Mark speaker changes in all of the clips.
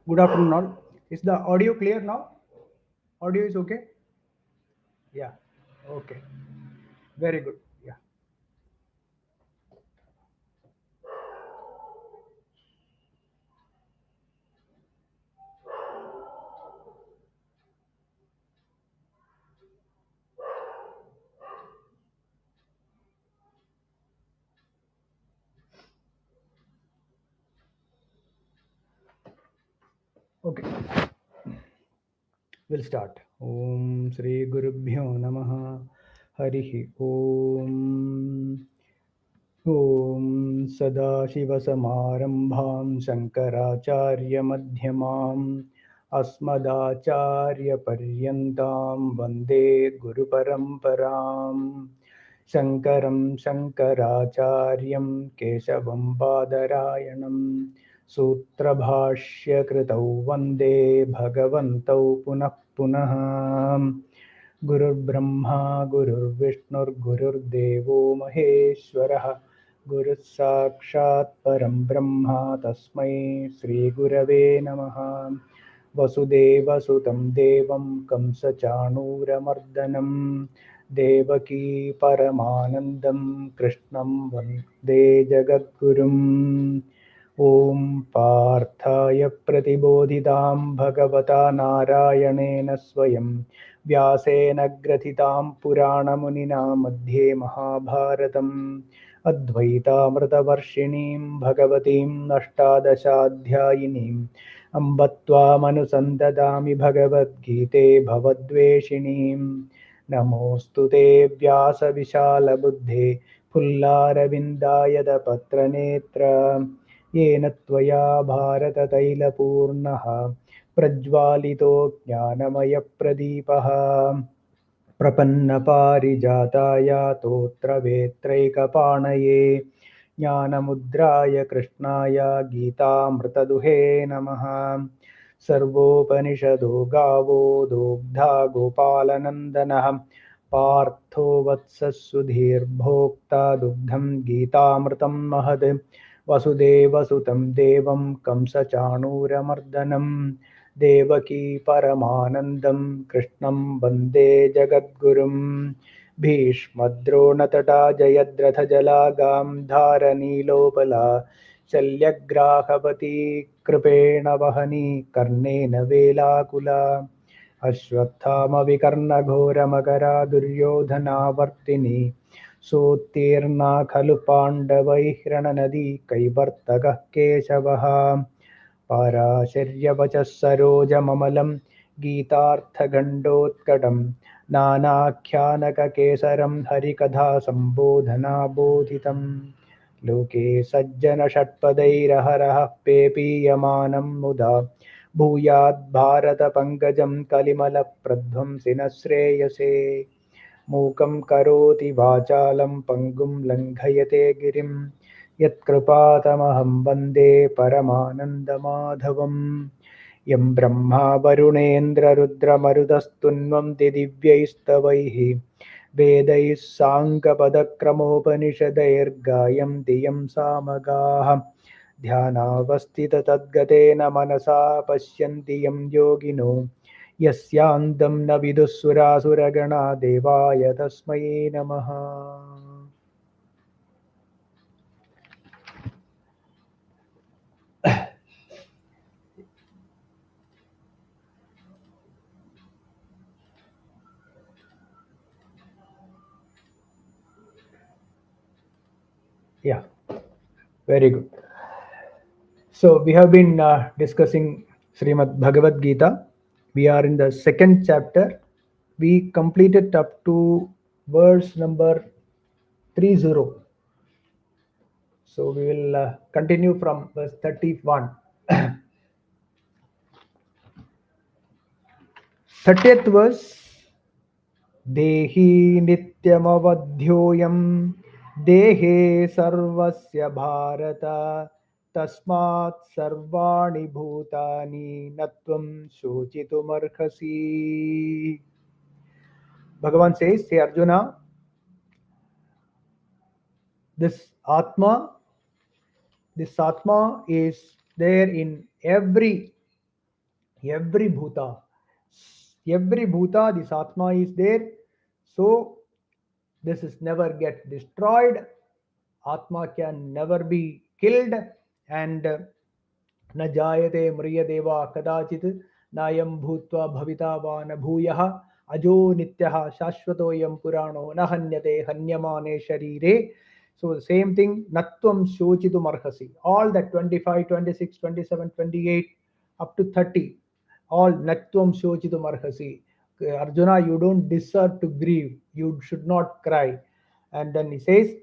Speaker 1: Good afternoon, all. Is the audio clear now? Audio is okay? Yeah. Okay. Very good. Yeah. Okay. We'll start. Om Sri Gurubhyo Namaha. Harihi Om. Om Sadashivasamarambham Shankaracharya Asmadacharya-paryantam Vande Guru Paramparam Shankaram Shankaracharyam Keshavam Badarayanam Sutrabhashya Kritau Vande Bhagavantau Punah Punah Gurur Brahma Gurur Vishnur Gurur Devo Maheshwarah Guru Sakshat Param Brahma Tasmai Sri Gurave Namaha Vasudeva Sutam Devam Kamsa Chanuramardanam Devaki Paramanandam Krishnam Vande Jagadgurum Om Parthaya Pratibodhitam Bhagavata Narayanena Swayam Vyasena Grathitam Purana Munina Madhye Mahabharatam Advaitamritavarshiniim Bhagavatim Ashtadashadhyayinim Ambattvamanusantatami Bhagavad Gite Bhavadveshinim Namostu te Vyasa Vishala Buddhe Pullaravindayada Patranetra येन त्वया भारततैलपूर्णः प्रज्वालितो ज्ञानमयप्रदीपः प्रपन्नपारिजाताय तोत्रवेत्रैकपाणये ज्ञानमुद्राय कृष्णाय गीतामृतदुहे नमः सर्वोपनिषदो गावो दोग्धा गोपालनन्दनः पार्थो वत्सः सुधीर्भोक्ता दुग्धं गीतामृतं महत् वसुदेवसुतं देवं कंसचाणूरमर्दनं देवकी परमानन्दं कृष्णं वन्दे जगद्गुरुं भीष्मद्रोणतटा जयद्रथजलागां धारनीलोपला शल्यग्राहवती कृपेण वहनी कर्णेन वेलाकुला अश्वत्थामविकर्णघोरमकरा दुर्योधनावर्तिनी सोत्तीर्णा खलु पाण्डवैः रणनदी कैवर्तकः केशवः पाराशर्यवचः सरोजममलं गीतार्थगण्डोत्कटं नानाख्यानककेसरं हरिकथासम्बोधनाबोधितं लोके सज्जनषट्पदैरहरः पेपीयमानं मुदा भूयाद्भारतपङ्कजं कलिमलप्रध्वंसिनः श्रेयसे मूकं करोति वाचालं पङ्गुं लङ्घयते गिरिं यत्कृपातमहं वन्दे परमानन्दमाधवम् यं ब्रह्मा वरुणेन्द्ररुद्रमरुतस्तुन्वन्ति दिव्यैस्तवैः वेदैः साङ्गपदक्रमोपनिषदैर्गायन्ति यं सामगाः ध्यानावस्थिततद्गतेन मनसा पश्यन्ति यं योगिनो यस्यान्तं न विदुःसुरासुरगणा देवाय तस्मै नमः Yeah, very good. So we have been discussing Srimad Bhagavad Gita. We are in the second chapter. We completed up to verse number 30. So we will continue from verse 31. 30th verse. Dehi nityamavadhyoyam dehe sarvasya bharata tasmat sarvani bhutani natvam shochitumarhasi. Bhagavan says, "Hey Arjuna, this Atma is there in every Every bhuta, every bhuta, this Atma is there. So this is never get destroyed. Atma can never be killed, and न जायते म्रियते वा कदाचित् नायं भूत्वा भविता वा न भूयः अजो नित्यः शाश्वतोऽयं पुराणो न हन्यते हन्यमाने शरीरे. So the same thing, natvam shochitum arhasi. All that 25, 26, 27, 28 up to 30, all natvam shochitum arhasi. Arjuna, you don't deserve to grieve. You should not cry. And then he says,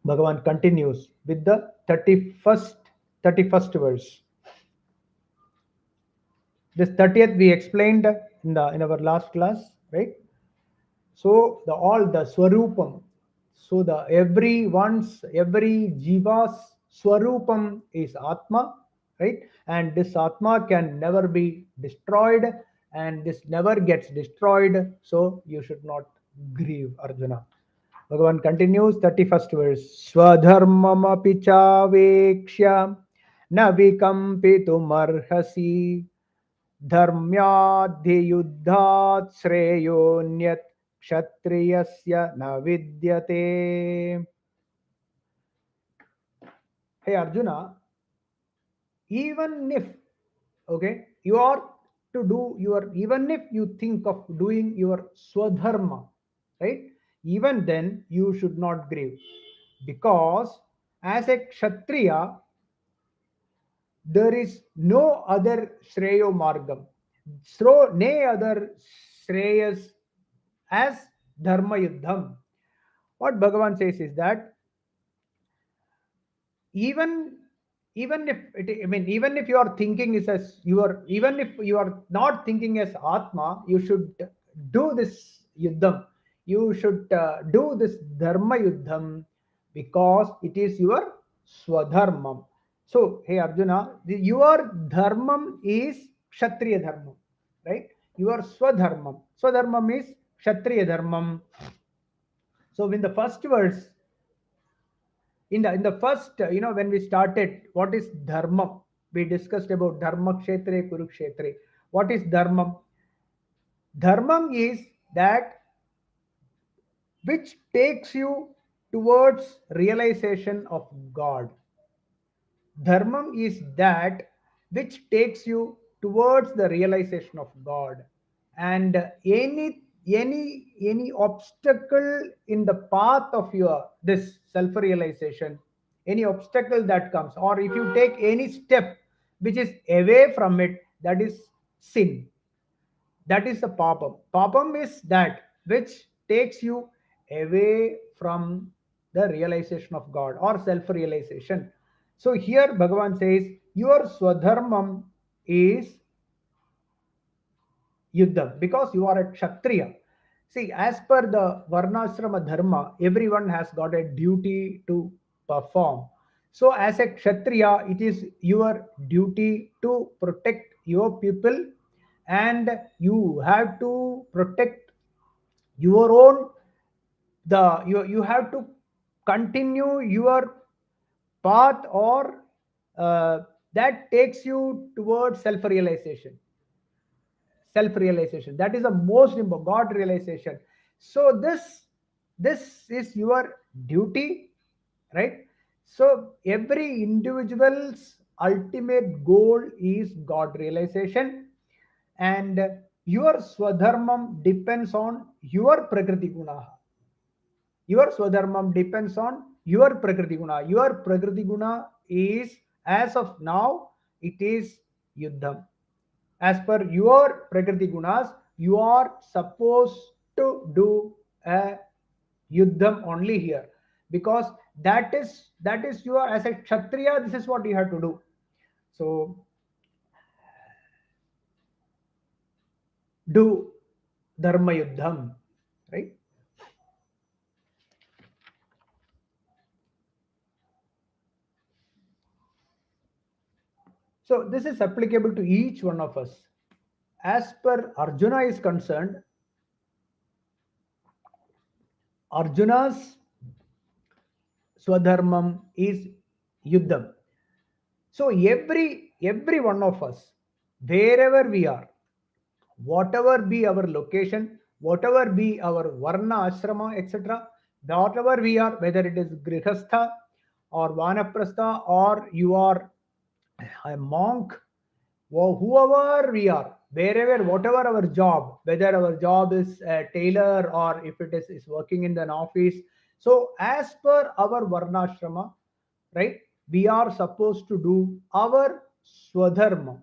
Speaker 1: Bhagavan continues with the 31st verse. This 30th we explained in our last class, right? So the all the swarupam. So the every jiva's swarupam is Atma, right? And this Atma can never be destroyed, and this never gets destroyed. So you should not grieve, Arjuna. Bhagavan continues, 31st verse. Swadharmamapi chavekshya na vikampitum धर्म्याद्धियुद्धात् श्रेयोऽन्यत् क्षत्रियस्य न विद्यते. Hey Arjuna, even if, okay, you are to do your, even if you think of doing your swadharma, right, even then you should not grieve, because as a kshatriya there is no other Shreyo Margam. So, no other Shreyas as Dharma Yuddham. What Bhagavan says is that even even if it, I mean, even if your thinking is as you are, even if you are not thinking as Atma, you should do this Yuddham. You should do this Dharma Yuddham, because it is your Swadharmam. So, hey Arjuna, your dharmam is Kshatriya dharmam, right? Your Swadharmam. Swadharmam is Kshatriya dharmam. So, in the first verse, in the first, when we started, what is dharma? We discussed about dharma kshetre, kurukshetre. What is dharma? Dharmam is that which takes you towards realization of God. Dharmam is that which takes you towards the realization of God. And any obstacle in the path of your this self realization, any obstacle that comes, or if you take any step which is away from it, that is sin. That is the papam. Papam is that which takes you away from the realization of God or self realization. So here Bhagavan says your swadharmam is yuddham, because you are a kshatriya. See, as per the varnashrama dharma, everyone has got a duty to perform. So as a kshatriya, it is your duty to protect your people, and you have to protect your own, you have to continue your path, or that takes you towards self realization. That is the most important, God realization. So this is your duty, right? So every individual's ultimate goal is God realization, and your swadharmam depends on your prakriti guna. Your swadharmam depends on your prakriti guna. Your prakriti guna is, as of now, it is yuddham. As per your prakriti gunas, you are supposed to do a yuddham only here, because that is your, as a kshatriya, this is what you have to do. So do dharma yuddham, right? So this is applicable to each one of us. As per Arjuna is concerned, Arjuna's swadharmam is yuddham. So every one of us, wherever we are, whatever be our location, whatever be our varna, ashrama, etc., whatever we are, whether it is grihastha or vanaprastha, or you are a monk, whoever we are, wherever, whatever our job, whether our job is a tailor or if it is working in an office. So, as per our varnashrama, right, we are supposed to do our swadharma.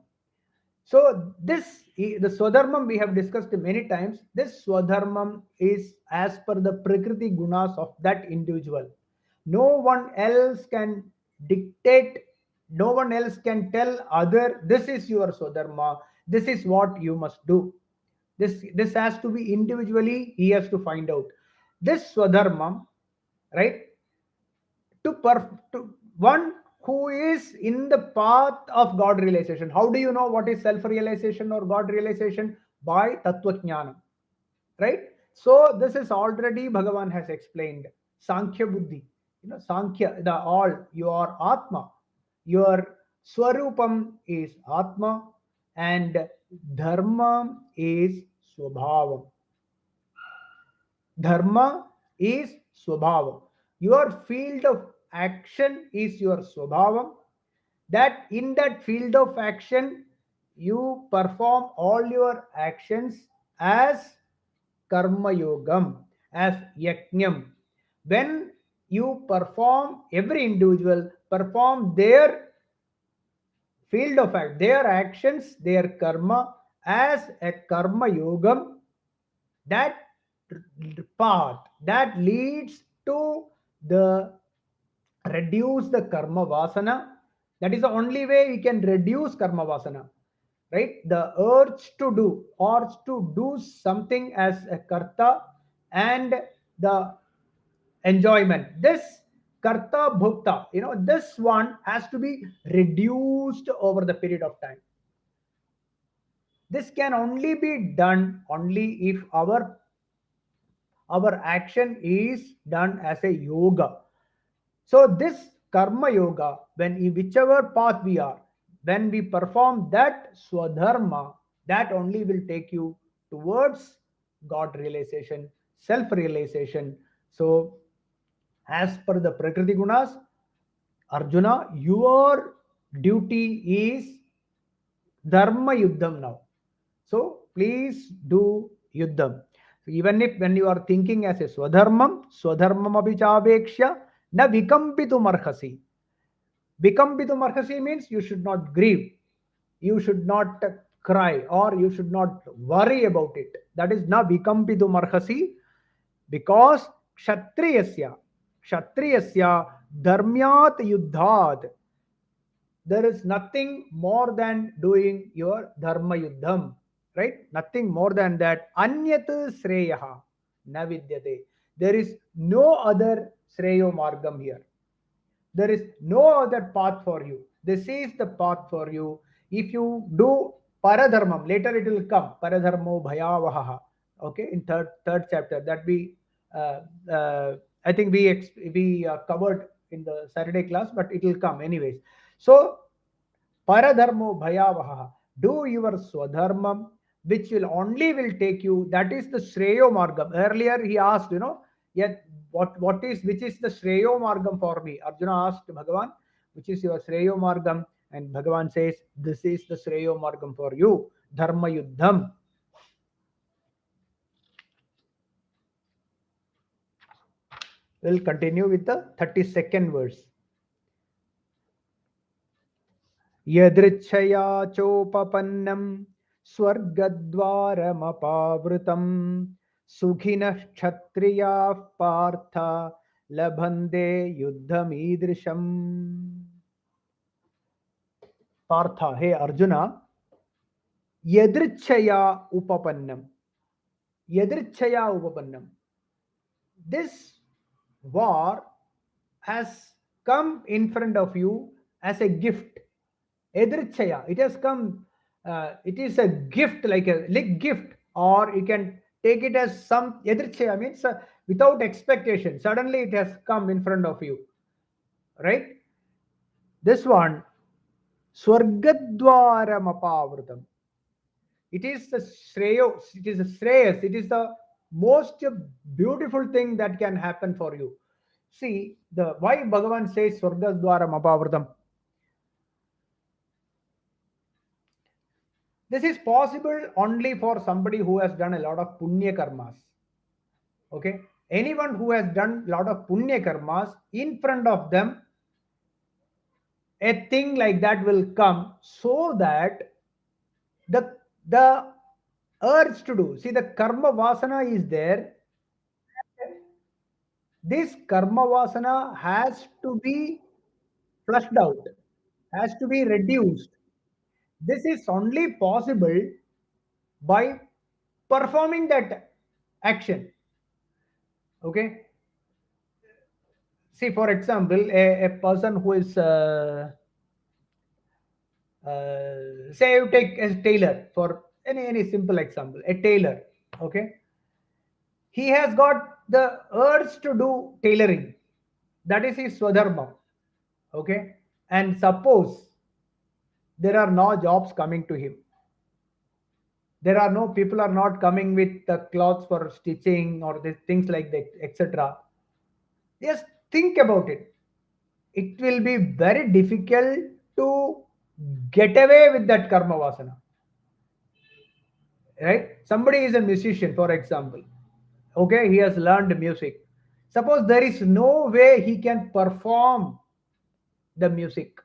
Speaker 1: So the swadharmam we have discussed many times. This swadharmam is as per the prakriti gunas of that individual. No one else can dictate. No one else can tell other. This is your swadharma. This is what you must do. This has to be individually. He has to find out this swadharmam, right? To one who is in the path of God realization. How do you know what is self realization or God realization? By tattva jnana, right? So this is already Bhagavan has explained. Sankhya buddhi, Sankhya, the all, your Atma, your Swarupam is Atma, and Dharma is Swabhavam. Dharma is Swabhavam. Your field of action is your Swabhavam. That in that field of action, you perform all your actions as Karma Yogam, as Yajnam. When you perform, every individual perform their field of act, their actions, their karma as a Karma Yogam, that path that leads to the reduce the karma vasana. That is the only way we can reduce karma vasana, right? The urge to do or to do something as a karta, and the enjoyment, this karta bhukta, this one has to be reduced over the period of time. This can only be done only if our action is done as a yoga. So this karma yoga, when whichever path we are, when we perform that swadharma, that only will take you towards God realization, self realization. So, as per the prakriti gunas, Arjuna, your duty is dharma yuddham now. So please do yuddham. So even if when you are thinking as a swadharmam abhichaveksha na vikampitum arhasi. Vikampitum arhasi means you should not grieve, you should not cry, or you should not worry about it. That is na vikampitum arhasi, because kshatriyasya dharmyat yuddhat. There is nothing more than doing your dharma yuddham, right? Nothing more than that. Anyat sreyaha na vidyate. There is no other sreyo margam here. There is no other path for you. This is the path for you. If you do paradharmam, later it will come. Paradharmo bhayavaha. Okay, in third chapter that we, uh, I think we covered in the Saturday class, but it will come anyways. So paradharmo bhayavaha. Do your swadharmam, which will take you. That is the shreyo margam. Earlier he asked, yet what is which is the shreyo margam for me? Arjuna asked Bhagavan, which is your shreyo margam, and Bhagavan says, this is the shreyo margam for you, dharma yuddham. We'll continue with the 32nd verse. यदृच्छया चोपपन्नं स्वर्गद्वारमपावृतं सुखिनः क्षत्रियाः पार्थ लभन्ते युद्धमीदृशम्. पार्थ, हे अर्जुन, यदृच्छया उपपन्नं, यदृच्छया उपपन्नं, this war has come in front of you as a gift. Edrichaya, it has come, it is a gift, like a gift, or you can take it as some. Edrichaya means without expectation, suddenly it has come in front of you, right? This one, Swargadwaram apavrutam. It is the shreyos, it is the shreyas, it is the most beautiful thing that can happen for you. See, the why Bhagavan says Swargadwaram apavrutam. This is possible only for somebody who has done a lot of punya karmas. Okay, anyone who has done a lot of punya karmas, in front of them a thing like that will come, so that the urge to do, see, the karma vasana is there. This karma vasana has to be flushed out, has to be reduced. This is only possible by performing that action. Okay, see, for example, a person who is say you take a tailor, for any simple example, a tailor. Okay, he has got the urge to do tailoring. That is his swadharma. Okay, and suppose there are no jobs coming to him, there are no people are not coming with the cloths for stitching or the things like that, etc. Just think about it. It will be very difficult to get away with that karma vasana. Right? Somebody is a musician, for example. Okay, he has learned music. Suppose there is no way he can perform the music.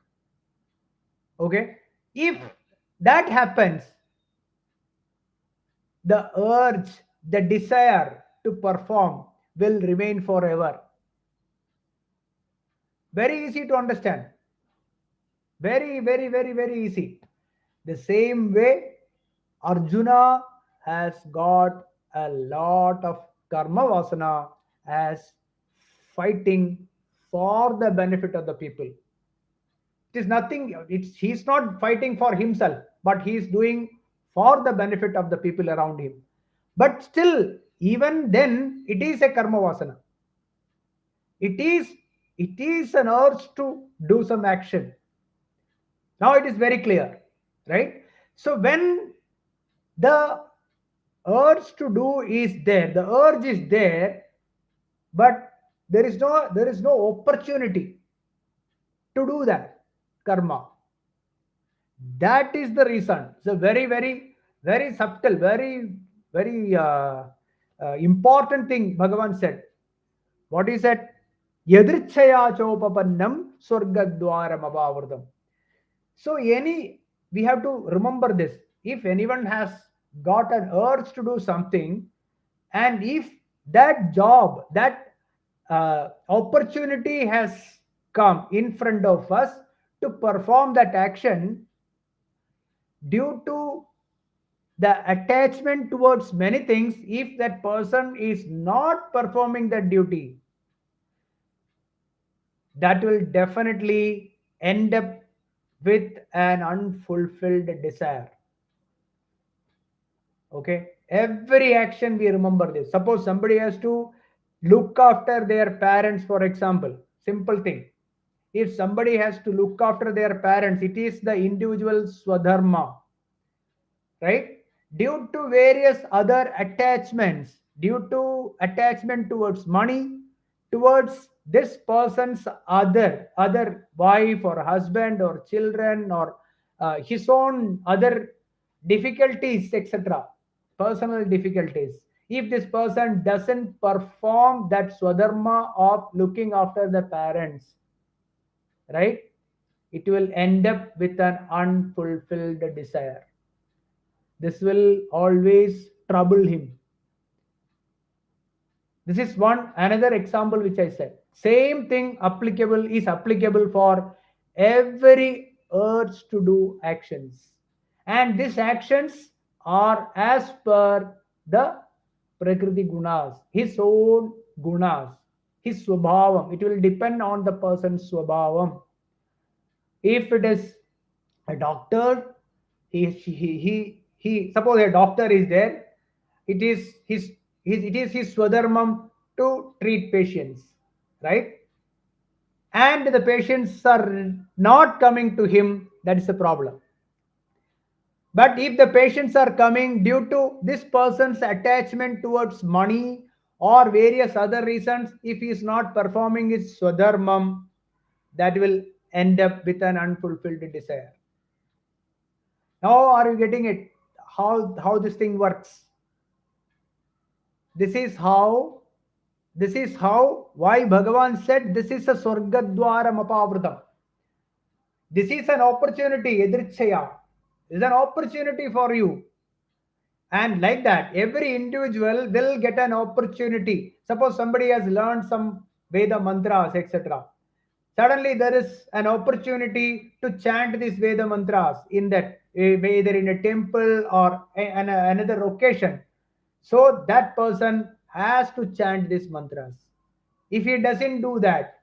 Speaker 1: Okay, if that happens, the urge, the desire to perform will remain forever. Very easy to understand. Very, very, very, very easy. The same way, Arjuna has got a lot of karma vasana as fighting for the benefit of the people. It is nothing, he's not fighting for himself, but he is doing for the benefit of the people around him. But still, even then, it is a karma vasana. It is an urge to do some action. Now it is very clear, right? So when the urge to do is there, the urge is there, but there is no opportunity to do that karma. That is the reason. It's a very, very, very subtle, very, very important thing Bhagavan said. What is that? Yadrichaya chopapannam swargadwaram abhavardam. So we have to remember this. If anyone has got an urge to do something, and if that job, that opportunity has come in front of us to perform that action, due to the attachment towards many things, if that person is not performing that duty, that will definitely end up with an unfulfilled desire. Okay, every action we remember this. Suppose somebody has to look after their parents, for example, simple thing. If somebody has to look after their parents, it is the individual swadharma, right? Due to various other attachments, due to attachment towards money, towards this person's other wife or husband or children, or his own other difficulties, etc., personal difficulties, if this person doesn't perform that swadharma of looking after the parents, right, it will end up with an unfulfilled desire. This will always trouble him. This is one another example which I said. Same thing is applicable for every urge to do actions. And these actions are as per the Prakriti gunas, his own gunas, his swabhavam. It will depend on the person's swabhavam. If it is a doctor, he suppose a doctor is there, it is his swadharmam to treat patients, right? And the patients are not coming to him that is the problem. But if the patients are coming due to this person's attachment towards money or various other reasons, if he is not performing his swadharmam, that will end up with an unfulfilled desire. Now, are you getting it? How this thing works? This is how. This is how. Why Bhagavan said this is a swargadwaram apavritam. This is an opportunity. Edrichaya is an opportunity for you. And like that, every individual will get an opportunity. Suppose somebody has learned some Veda mantras, etc. Suddenly there is an opportunity to chant these Veda mantras in that, either in a temple or another occasion. So that person has to chant these mantras. If he doesn't do that,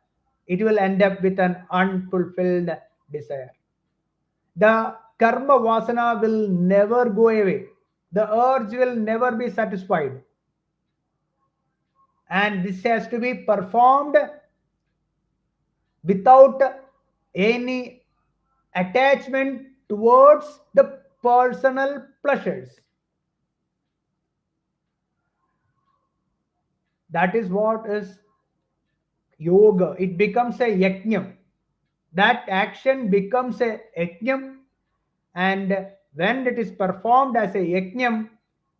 Speaker 1: it will end up with an unfulfilled desire. The karma vasana will never go away. The urge will never be satisfied. And this has to be performed without any attachment towards the personal pleasures. That is what is yoga. It becomes a yajnam. That action becomes a yajnam, and when it is performed as a yajnam,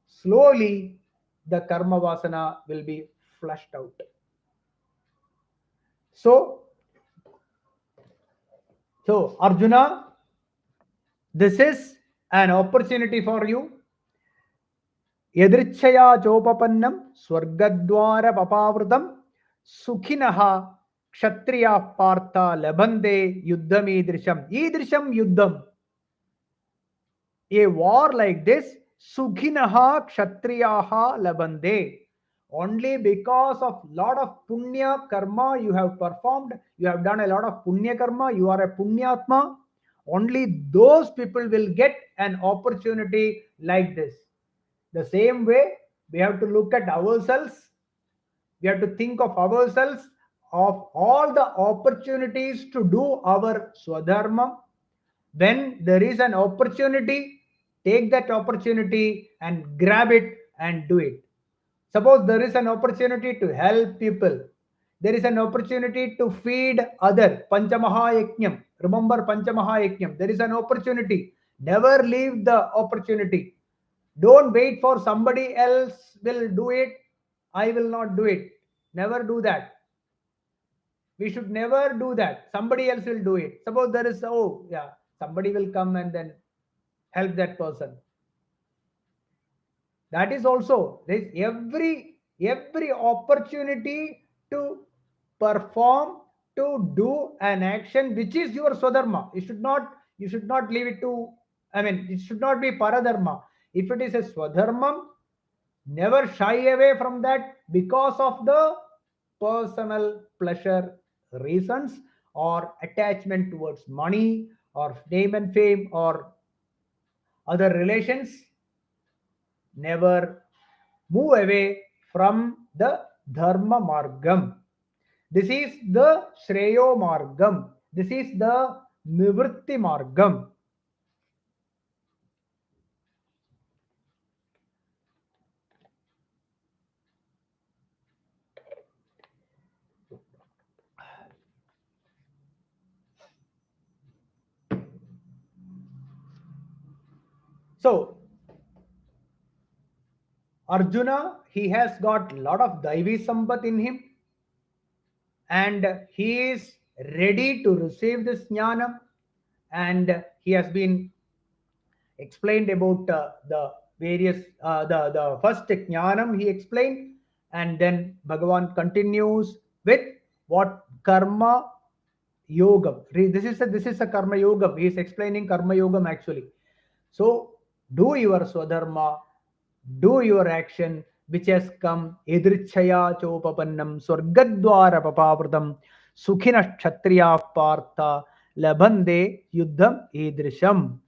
Speaker 1: slowly the karma vasana will be flushed out. So Arjuna, this is an opportunity for you. Yadrichaya chopapannam swargadwara papavrutam sukhinaha kshatriya partha labande yuddham idrisham yuddham. A war like this, sukhinaha kshatriyaha labande. Only because of lot of punya karma you have performed, you have done a lot of punya karma, you are a punyatma. Only those people will get an opportunity like this. The same way, we have to look at ourselves. We have to think of ourselves, of all the opportunities to do our swadharma. When there is an opportunity, take that opportunity and grab it and do it. Suppose there is an opportunity to help people. There is an opportunity to feed other. Panchamaha Yajnam. Remember Panchamaha Yajnam. There is an opportunity. Never leave the opportunity. Don't wait for somebody else will do it. I will not do it. Never do that. We should never do that. Somebody else will do it. Suppose there is, oh, yeah, somebody will come and then help that person. That is also, there is every opportunity to perform, to do an action which is your swadharma. You should not leave it to, I mean, it should not be paradharma. If it is a swadharmam, never shy away from that because of the personal pleasure reasons or attachment towards money or name and fame or other relations. Never move away from the dharma margam. This is the shreyo margam. This is the nivritti margam. So Arjuna, he has got a lot of Daivi Sambat in him, and he is ready to receive this jnanam, and he has been explained about the various, the first jnanam he explained, and then Bhagavan continues with what karma yogam. This is a karma yogam. He is explaining karma yogam actually. So do your swadharma, do your action which has come edrichaya chopapannam swargadwara papavrutam sukhina kshatriya partha labande yuddham edrisham.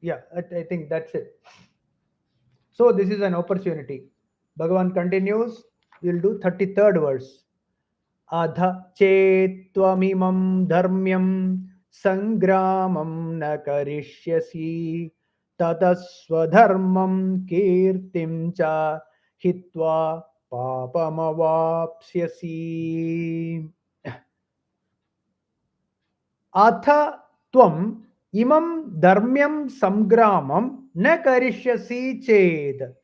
Speaker 1: Yeah, I think that's it. So this is an opportunity. Bhagavan continues. We'll do 33rd verse. Adha chettvamimam dharmyam sangramam na karishyasi tataswadharmam kirtim cha hitva papamavapsyasi. Atha tvam imam dharmyam sangramam na karishyasi ched.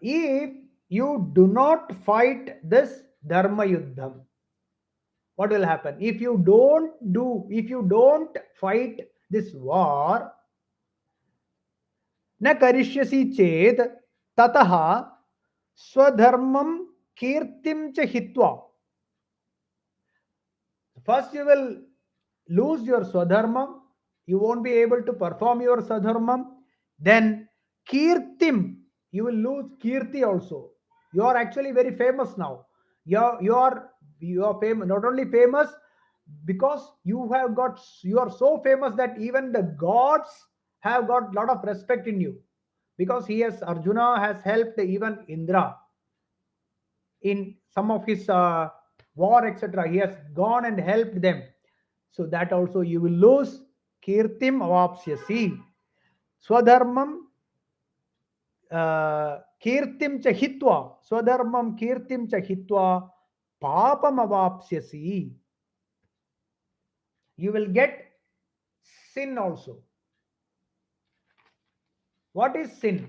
Speaker 1: If you do not fight this dharma yuddham, what will happen? If you don't fight this war, na karishyasi ched tataha swadharmam kirtim cha hitva. First you will lose your swadharmam, you won't be able to perform your swadharmam. Then kirtim, you will lose kirti also. You are actually very famous now. You are famous, not only famous, because you are so famous that even the gods have got lot of respect in you, because Arjuna has helped even Indra in some of his war, etc. He has gone and helped them. So that also you will lose. Kirtim avapsyasi. Swadharmam kirtim cha hitva. Swadharmam kirtim cha hitva papam avapsyasi. You will get sin also. What is sin?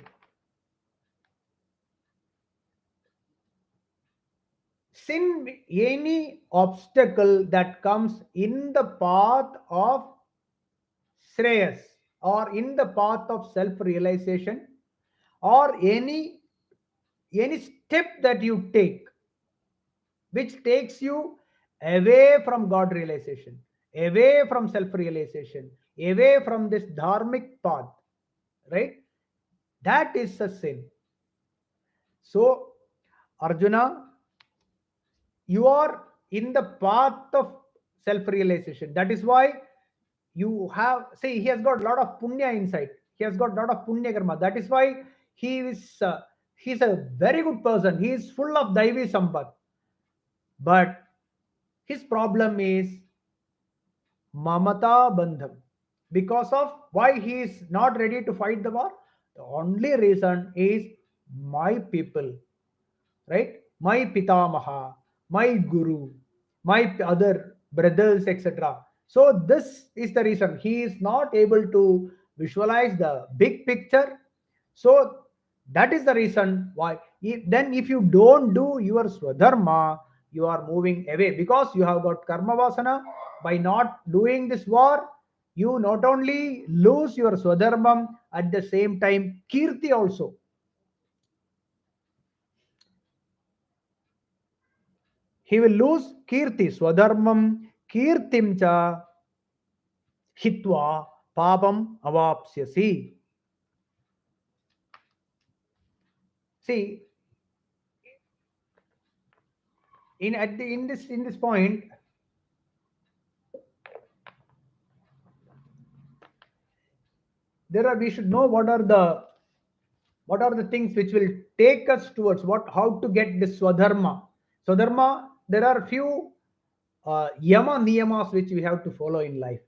Speaker 1: Sin, any obstacle that comes in the path of Shreyas, or in the path of self realization, or any step that you take which takes you away from God realization, away from self realization, away from this dharmic path, right? That is a sin. So, Arjuna, you are in the path of self realization. That is why you have, see, he has got a lot of punya inside. He has got a lot of punya karma. That is why he's a very good person. He is full of daivi sampat. But his problem is mamata bandham. Because of why he is not ready to fight the war, the only reason is my people, right? My pitamaha, my guru, my other brothers, etc. So this is the reason he is not able to visualize the big picture. So that is the reason why. Then if you don't do your swadharma, you are moving away, because you have got karma vasana. By not doing this war, you not only lose your swadharmam, at the same time kirti also. He will lose kirti, swadharmam kirtim cha hitva papam avapsyasi. See, in this point, we should know what are the things which will take us towards how to get this swadharma. Swadharma, there are few yama niyamas which we have to follow in life.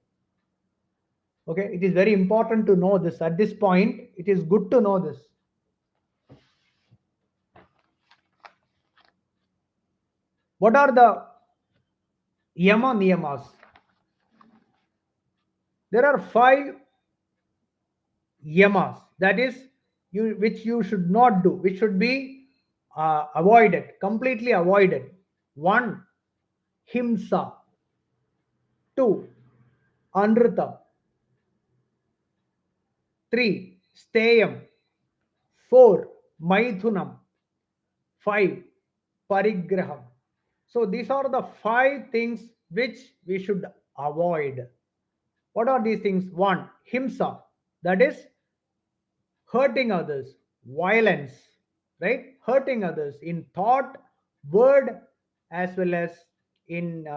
Speaker 1: Okay, it is very important to know this. At this point, it is good to know this. What are the yama niyamas? There are 5 yamas, that is, which you should not do, which should be avoided, completely avoided. 1, himsa. 2, anrita. 3, steyam. 4, maithunam. 5, parigraham. So these are the 5 things which we should avoid. What are these things? 1, himsa, that is hurting others, violence, right? Hurting others in thought, word, as well as in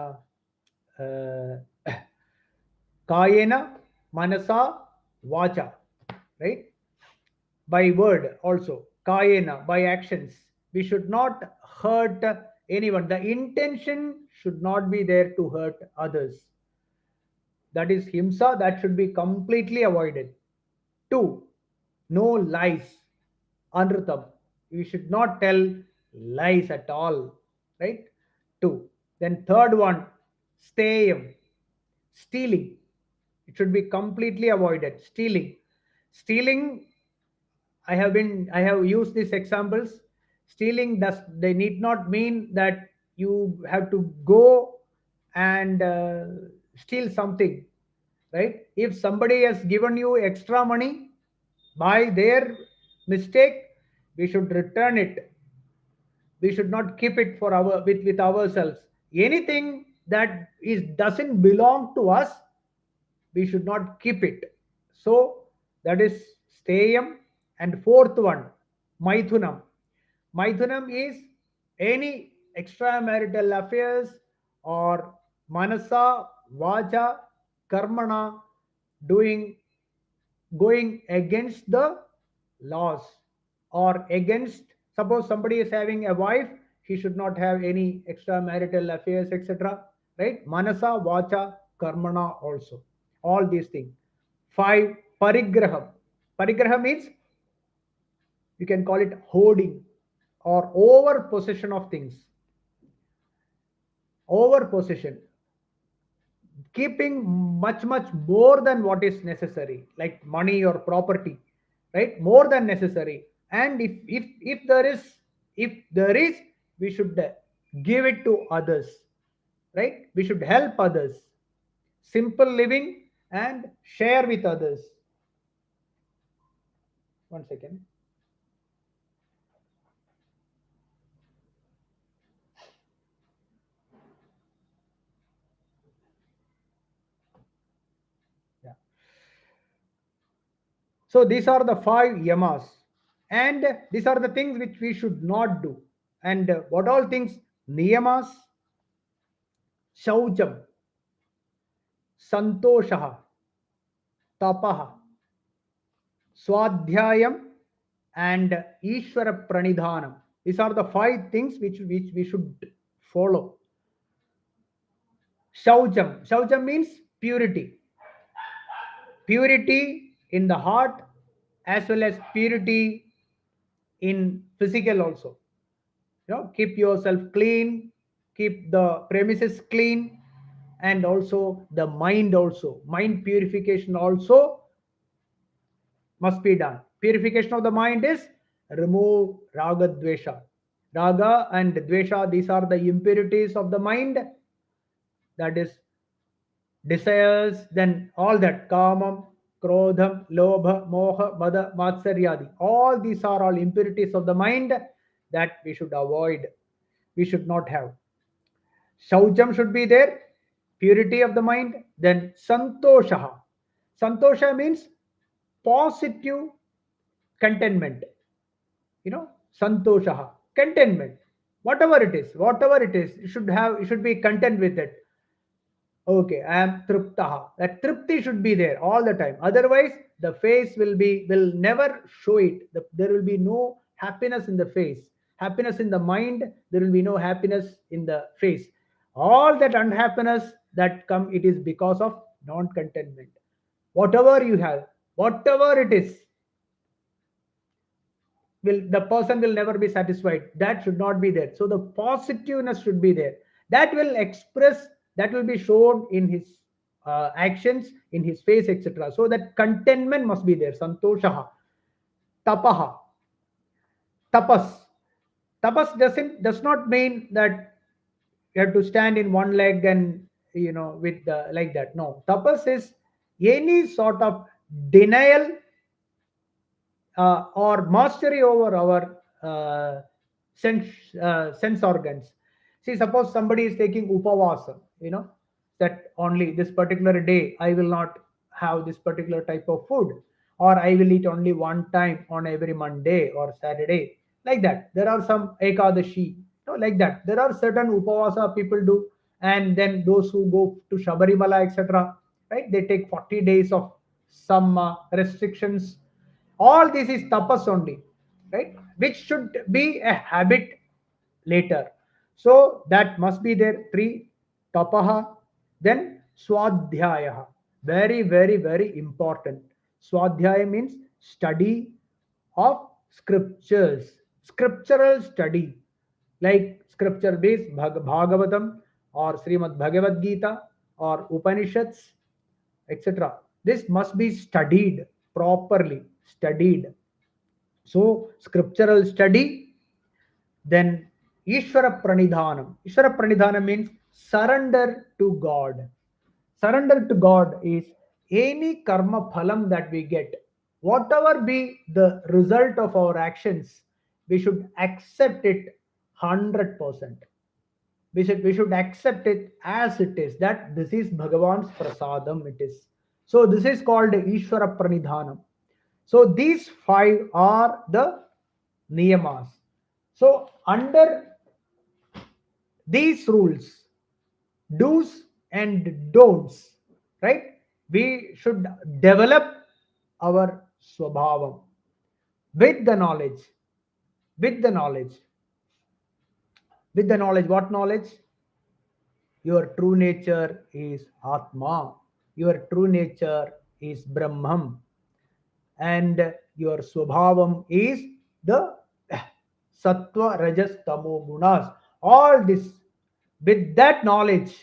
Speaker 1: kayena, manasa, vacha, right? by word also, kayena, by actions. We should not hurt anyone. The intention should not be there to hurt others. That is himsa, that should be completely avoided. Two, no lies. Anrutam. We should not tell lies at all. Right? Two. Then third one, stayam. Stealing. It should be completely avoided. Stealing. Stealing, I have used these examples. Stealing does they need not mean that you have to go and steal something, right? If somebody has given you extra money by their mistake, we should return it. We should not keep it for our with ourselves. Anything that is doesn't belong to us, we should not keep it. So that is stayam. And fourth one, maithunam. Maithunam is any extramarital affairs or manasa, vacha, karmana, doing going against the laws or against, suppose somebody is having a wife, he should not have any extramarital affairs, etc. Right? Manasa, vacha, karmana also. All these things. Five, parigraham. Parigraham means you can call it hoarding or over possession of things. Over possession, keeping much more than what is necessary, like money or property, right? More than necessary. And if there is, we should give it to others, right? We should help others. Simple living and share with others. One second. Yeah. So these are the five yamas, and these are the things which we should not do. And what all things? Niyamas, shaucham, santosha, tapah, swadhyayam, and Ishvara pranidhanam. These are the five things which we should follow. Shaucham. Shaucham means purity. Purity in the heart as well as purity in physical also. Keep yourself clean, keep the premises clean, and also the mind also. Mind purification also must be done. Purification of the mind is remove raga dvesha. Raga and dvesha, these are the impurities of the mind, that is desires, then all that kamam, krodham, lobha, moha, mada, matsaryadi. All these are all impurities of the mind that we should avoid. We should not have. Shaucham should be there, purity of the mind. Then santosha. Santosha means positive contentment. Santosha, contentment. Whatever it is, you should be content with it. Okay, I am triptaha. That tripti should be there all the time. Otherwise the face will never show it. There will be no happiness in the face, happiness in the mind. There will be no happiness in the face. All that unhappiness that come, it is because of non contentment. Whatever you have, whatever it is, the person will never be satisfied. That should not be there. So the positiveness should be there. That will express, that will be shown in his actions, in his face, etc. So that contentment must be there. Santoshaha. Tapaha. Tapas. Does not mean that you have to stand in one leg and with the like that. No, tapas is any sort of denial or mastery over our sense organs. See, suppose somebody is taking upavasa, that only this particular day I will not have this particular type of food, or I will eat only one time on every Monday or Saturday, like that. There are some ekadashi, like that. There are certain upavasa people do, and then those who go to Shabarimala, etc., right? They take 40 days of some restrictions. All this is tapas only, right? Which should be a habit later. So that must be there. Three, tapaha, then swadhyaya. Very, very, very important. Swadhyaya means study of scriptures, scriptural study, like scripture based Bhagavatam or Srimad Bhagavad Gita or Upanishads, etc. This must be studied properly, studied. So, scriptural study, then Ishvara Pranidhanam. Ishvara Pranidhanam means surrender to God. Surrender to God is any karma phalam that we get, whatever be the result of our actions, we should accept it 100%. We should accept it as it is, that this is Bhagavan's prasadam, it is. So this is called Ishvara Pranidhanam. So these five are the niyamas. So under these rules, do's and don'ts, right? We should develop our swabhavam with the knowledge, with the knowledge, with the knowledge. What knowledge? Your true nature is Atma. Your true nature is Brahman. And your swabhavam is the Sattva, Rajas, Tamo, Gunas. All this, with that knowledge,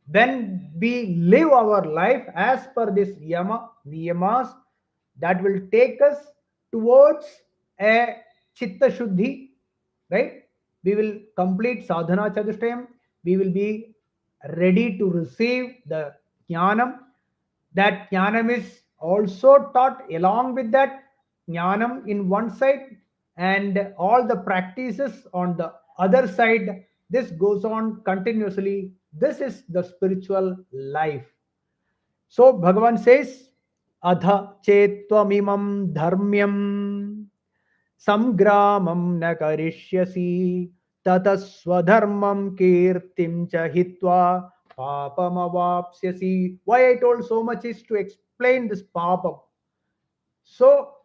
Speaker 1: when we live our life as per this yama, niyamas, that will take us towards a chitta shuddhi, right? We will complete sadhana chatushtayam. We will be ready to receive the jnanam. That jnanam is also taught along with that jnanam in one side, and all the practices on the other side. This goes on continuously. This is the spiritual life. So Bhagavan says, Adha chettvamimam dharmyam samgramam na karishyasi tataswadharmam kirtim cha hitva papam avapsyasi. Why I told so much is to explain this papam. So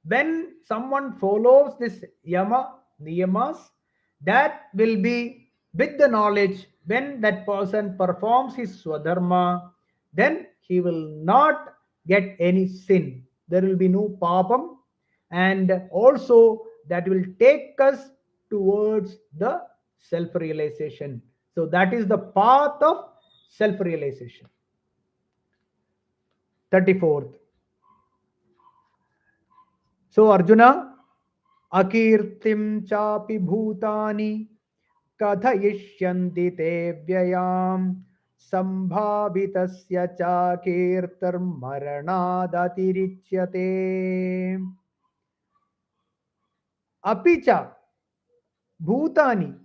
Speaker 1: when someone follows this yama, niyamas, that will be with the knowledge. When that person performs his swadharma, then he will not get any sin. There will be no papam, and also that will take us towards the self realization. So that is the path of self realization. 34th. So Arjuna, akirtim chapi bhutani kathayishyanti te vyayam sambhavitasya cha kirtar maranadatirichyate. Apicha bhutani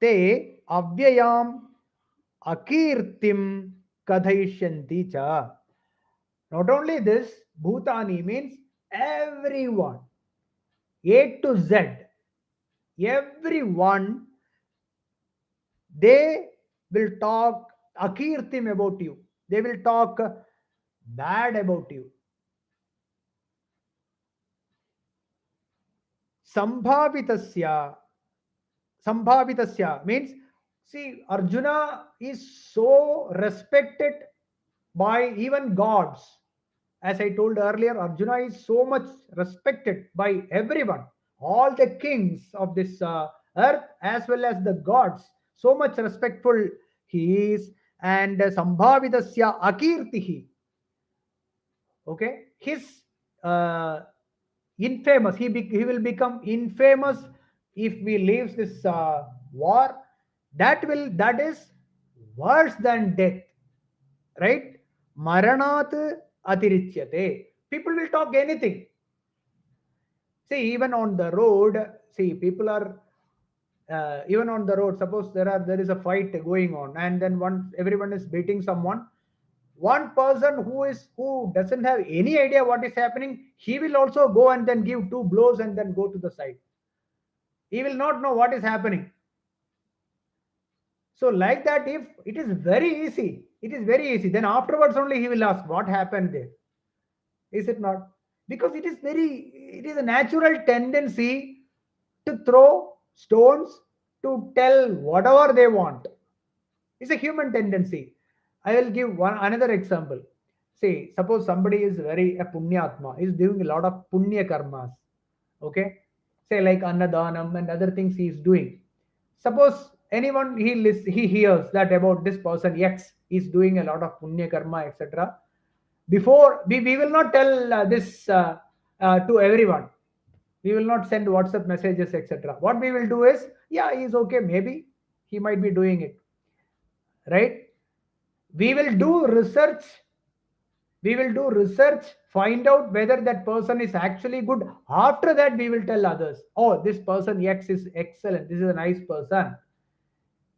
Speaker 1: te avyayam akirtim kathayishyanti cha. Not only this, bhutani means everyone, A to Z, everyone, they will talk akirtim about you. They will talk bad about you. Sambhavitasya. Sambhavitasya means, see, Arjuna is so respected by even gods. As I told earlier, Arjuna is so much respected by everyone, all the kings of this earth as well as the gods. So much respectful he is, and Sambhavidasya Akirtihi. Okay, his infamous. He will become infamous if we leave this war. That is worse than death, right? Maranat atirichyate. People will talk anything. See, even on the road, see, people are even on the road. Suppose there is a fight going on, and then everyone is beating someone. One person who doesn't have any idea what is happening, he will also go and then give two blows and then go to the side. He will not know what is happening. So like that, if it is very easy, it is very easy. Then afterwards only he will ask what happened there. Is it not? because it is a natural tendency to throw stones, to tell whatever they want. It's a human tendency. I will give one another example. See, suppose somebody is very a punyatma, is doing a lot of punya karmas. Okay, say like annadanam and other things he is doing. Suppose anyone he hears that about this person X is doing a lot of punya karma, etc. Before we will not tell this to everyone. We will not send WhatsApp messages, etc. What we will do is, yeah, he's okay. Maybe he might be doing it, right? We will do research. We will do research, find out whether that person is actually good. After that, we will tell others, oh, this person X is excellent. This is a nice person.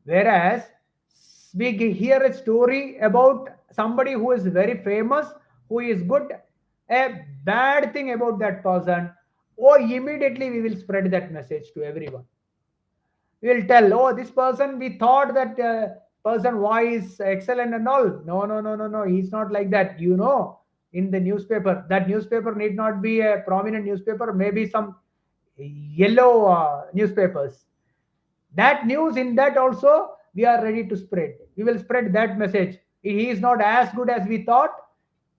Speaker 1: Whereas we hear a story about somebody who is very famous, who is good, a bad thing about that person, or immediately we will spread that message to everyone. We will tell, oh, this person, we thought that person why is excellent and all. No, no, no, no, no. He's not like that. In the newspaper, that newspaper need not be a prominent newspaper, maybe some yellow newspapers. That news in that also we are ready to spread. We will spread that message. He is not as good as we thought.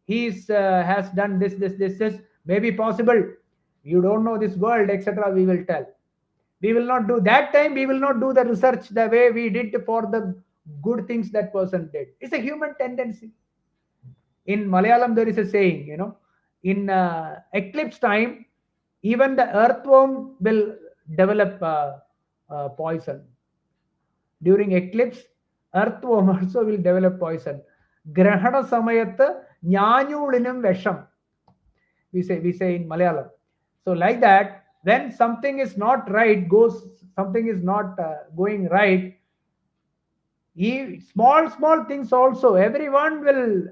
Speaker 1: He has done this. Maybe possible. You don't know this world, etc. We will tell. We will not do that time. We will not do the research the way we did for the good things that person did. It's a human tendency. In Malayalam, there is a saying, in eclipse time, even the earthworm will develop poison. During eclipse, earthworm also will develop poison. Grahana samayatha nyanulinam vesham. We say in Malayalam. So like that, when something is not right, something is not going right, small things also, everyone will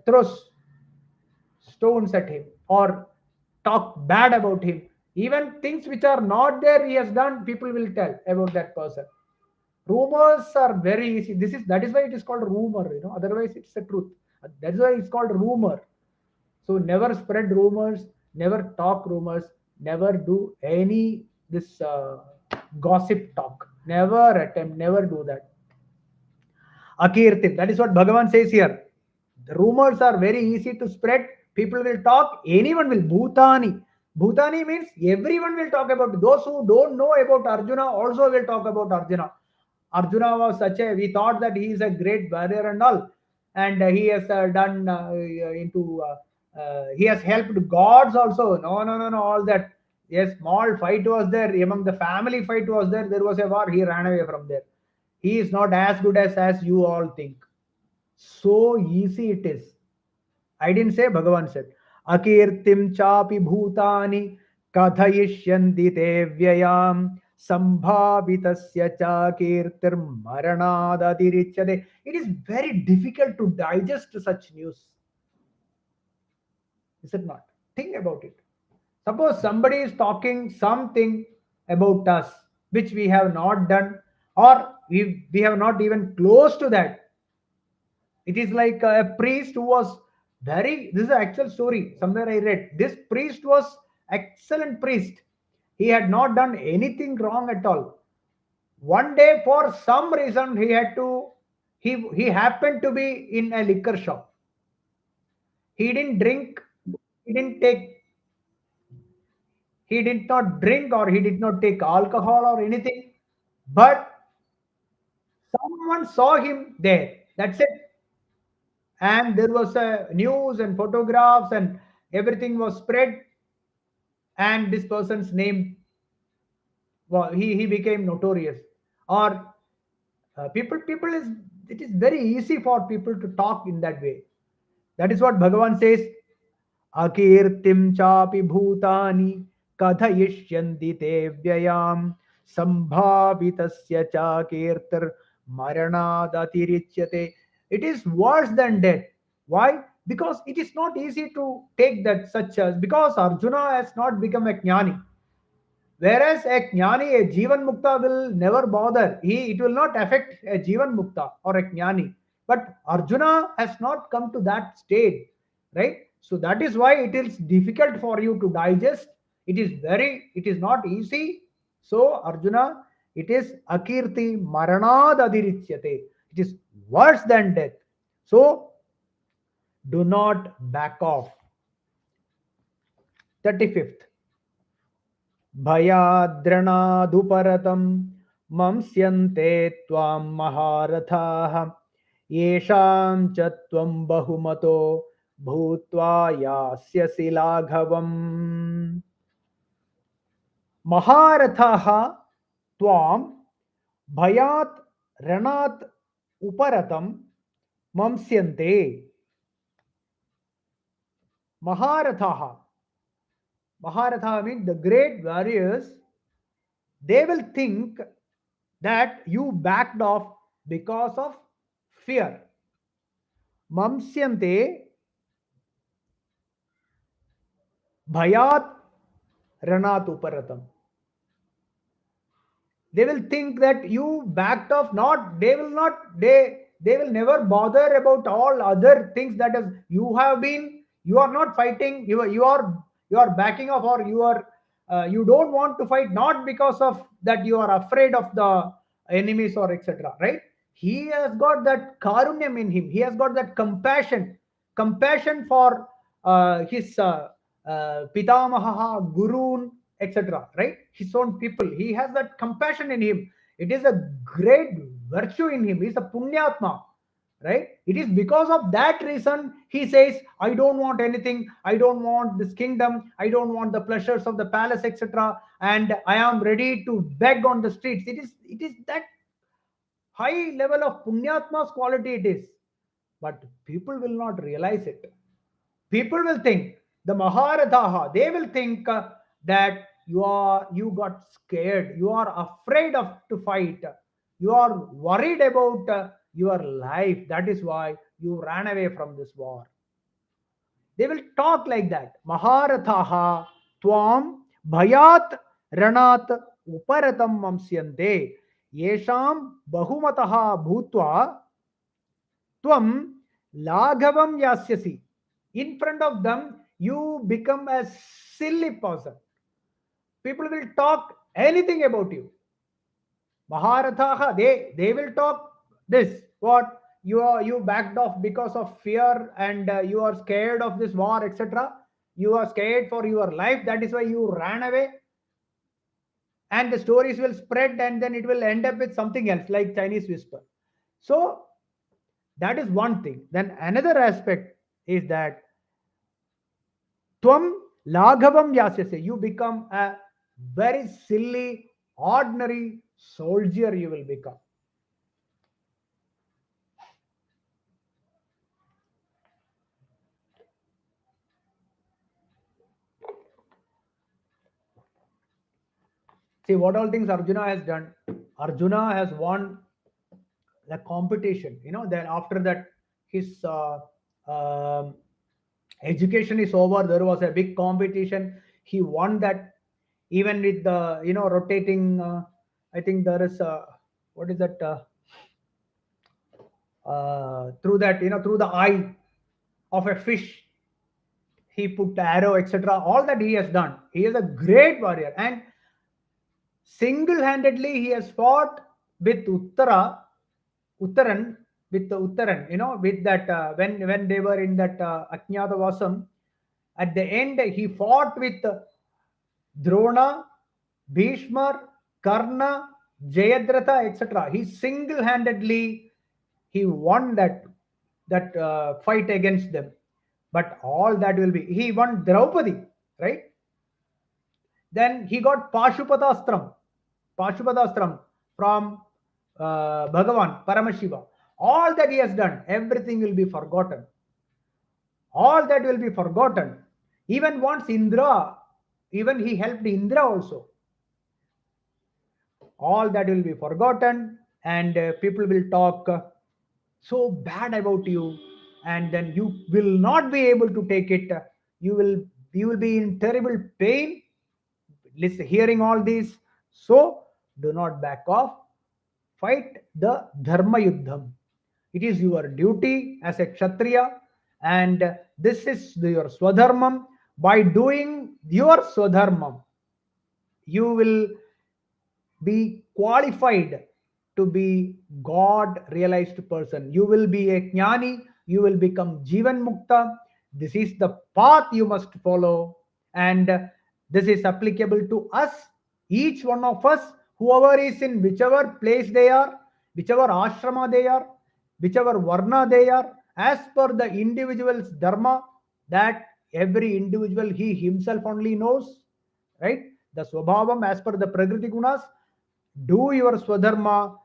Speaker 1: throw stones at him or talk bad about him. Even things which are not there he has done, people will tell about that person. Rumors are very easy. That is why it is called rumor. Otherwise it's the truth. That's why it's called rumor. So never spread rumors, never talk rumors, never do any this gossip talk. Never attempt, never do that. Akirtim. That is what Bhagavan says here. The rumors are very easy to spread. People will talk. Anyone will. Bhutani. Bhutani means everyone will talk about. Those who don't know about Arjuna also will talk about Arjuna. Arjuna was we thought that he is a great warrior and all. And he has done he has helped gods also. No, no, no, no, all that. Yes, small fight was there. Among the family fight was there. There was a war. He ran away from there. He is not as good as you all think. So easy it is. I didn't say, Bhagavan said. Akirtim chapi bhutani kathayishyanti te vyayam sambhavitasya cha kirtir maranadatirichyate. It is very difficult to digest such news. Is it not? Think about it. Suppose somebody is talking something about us which we have not done, or we have not even close to that. It is like a priest who was this is an actual story. Somewhere I read. This priest was excellent priest. He had not done anything wrong at all. One day, for some reason, he happened to be in a liquor shop. He didn't drink, he didn't take, he did not drink or he did not take alcohol or anything. But someone saw him there. That's it. And there was a news and photographs and everything was spread, and this person's name, well, he became notorious. Or people is it is very easy for people to talk in that way. That is what Bhagavan says. Akirtim chapi bhutani kathayishyanti te vyayam sambhavitasya cha kirtir maranadatirichyate. It is worse than death. Why? Because it is not easy to take that such as, because Arjuna has not become a jnani. Whereas a jnani, a Jivan Mukta will never bother. It will not affect a Jivan Mukta or a jnani. But Arjuna has not come to that state, right? So that is why it is difficult for you to digest. It is not easy. So Arjuna, it is akirti maranad adirityate. It is worse than death. So do not back off. 35th. भयाद्रणादुपरतं मंस्यन्ते त्वां महारथाः येषां च त्वं बहुमतो भूत्वा यास्यसि लाघवम् महारथाः त्वां भयात् रणात् उपरतं मंस्यन्ते महारथाः Maharatha means the great warriors, they will think that you backed off because of fear. Mamsyante bhayat ranat uparatam. They will think that you backed off, not, they will not, they will never bother about all other things that is you have been, you are not fighting, you are backing off, or you are you don't want to fight, not because of that you are afraid of the enemies or etc, right? He has got that karunyam in him, he has got that compassion for his pitamaha gurun, etc, right? His own people, he has that compassion in him. It is a great virtue in him. He's a punyatma, right? It is because of that reason he says, I don't want anything, I don't want this kingdom, I don't want the pleasures of the palace, etc, and I am ready to beg on the streets. It is that high level of punyatma's quality it is. But people will not realize it. People will think, the maharathaha, they will think that you got scared, you are afraid of to fight, you are worried about your life, that is why you ran away from this war. They will talk like that. Maharathaha tvam bhayat ranat uparatam mamsyante yesham bahumataha bhutva tvam laghavam yasyasi. In front of them you become a silly person. People will talk anything about you. Maharathaha, they will talk this, what, you backed off because of fear, and you are scared of this war, etc. You are scared for your life, that is why you ran away. And the stories will spread, and then it will end up with something else like Chinese whisper. So that is one thing. Then another aspect is that Tvam laghavam yasyase, you become a very silly, ordinary soldier, you will become. See what all things Arjuna has done. Arjuna has won the competition. Then after that, his um education is over. There was a big competition. He won that, even with the rotating. I think there is what is that? Through that, through the eye of a fish, he put the arrow, etc. All that he has done. He is a great warrior, and single-handedly he has fought with Uttaran, with the Uttaran, with that when they were in that Ajnatavasam. At the end, he fought with Drona, Bhishmar, Karna, Jayadratha, etc. He single-handedly he won that fight against them. But all that will be, he won Draupadi, right? Then he got Pashupadastram from Bhagavan, Paramashiva. All that he has done, everything will be forgotten. All that will be forgotten. Even once Indra, even he helped Indra also. All that will be forgotten, and people will talk so bad about you, and then you will not be able to take it. You will be in terrible pain hearing all these. So do not back off. Fight the dharma yuddham. It is your duty as a kshatriya, and This is your swadharmam. By doing your swadharmam, you will be qualified to be God realized person. You will be a jnani, you will become Jivan Mukta. This is the path you must follow, and this is applicable to us, each one of us, whoever is in whichever place they are, whichever ashrama they are, whichever varna they are, as per the individual's dharma, that every individual he himself only knows, right? The swabhavam as per the prakriti gunas. Do your swadharma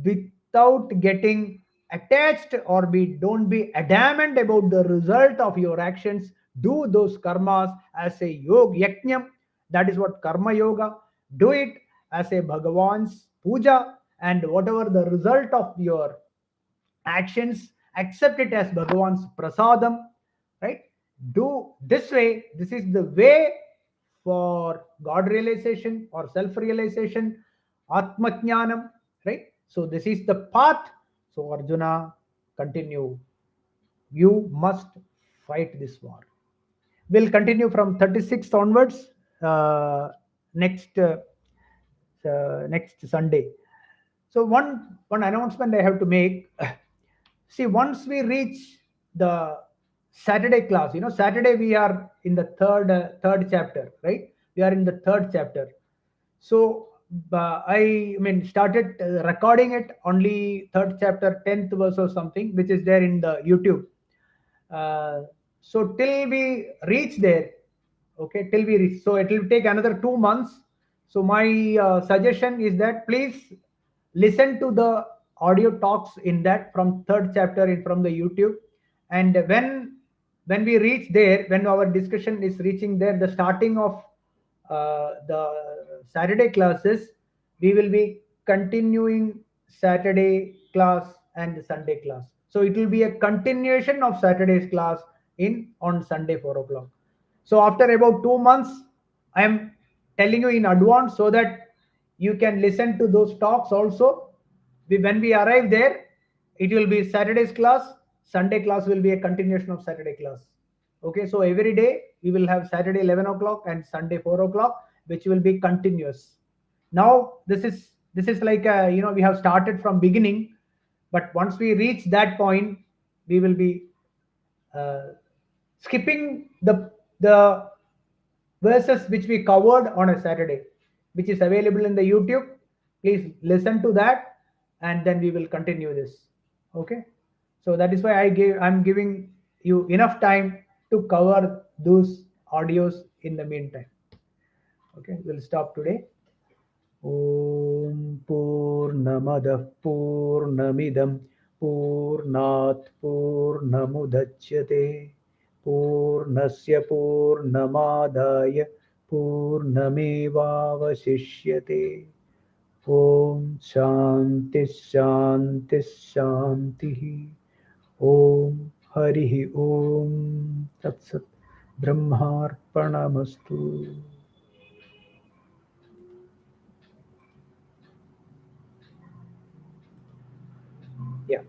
Speaker 1: without getting attached, or don't be adamant about the result of your actions. Do those karmas as a yoga yajnam. That is what karma yoga. Do it as a Bhagavan's puja, and whatever the result of your actions, accept it as Bhagavan's prasadam, right? Do this way. This is the way for God realization or self realization, Atma Jnanam, right? So, this is the path. So, Arjuna, continue. You must fight this war. We'll continue from 36 onwards uh, next next Sunday. So one announcement I have to make. See, once we reach the Saturday class, Saturday we are in the third chapter, right? We are in the third chapter. So I mean started recording it only third chapter, 10th verse or something, which is there in the YouTube. Uh, so till we reach there, okay, till we reach, so it will take another 2 months. So my suggestion is that please listen to the audio talks in that from third chapter in from the YouTube. And when we reach there, when our discussion is reaching there, the starting of the Saturday classes, we will be continuing Saturday class and Sunday class. So it will be a continuation of Saturday's class in on Sunday 4 o'clock. So after about 2 months, I am telling you in advance so that you can listen to those talks also. When we arrive there, it will be Saturday's class. Sunday class will be a continuation of Saturday class. Okay, so every day we will have Saturday 11 o'clock and Sunday 4 o'clock, which will be continuous. Now this is like we have started from beginning, but once we reach that point, we will be uh, skipping the verses which we covered on a Saturday, which is available in the YouTube. Please listen to that, and then we will continue this. Okay, so that is why I'm giving you enough time to cover those audios in the meantime. Okay, we'll stop today. Om Purnamadah Purnamidam Purnat Purnamudachyate Purnasya Purnamadaya Purnamevavasishyate. Om Shanti Shanti Shanti. Om Harihi Om Tat Sat. Brahmarpanamastu. Yeah.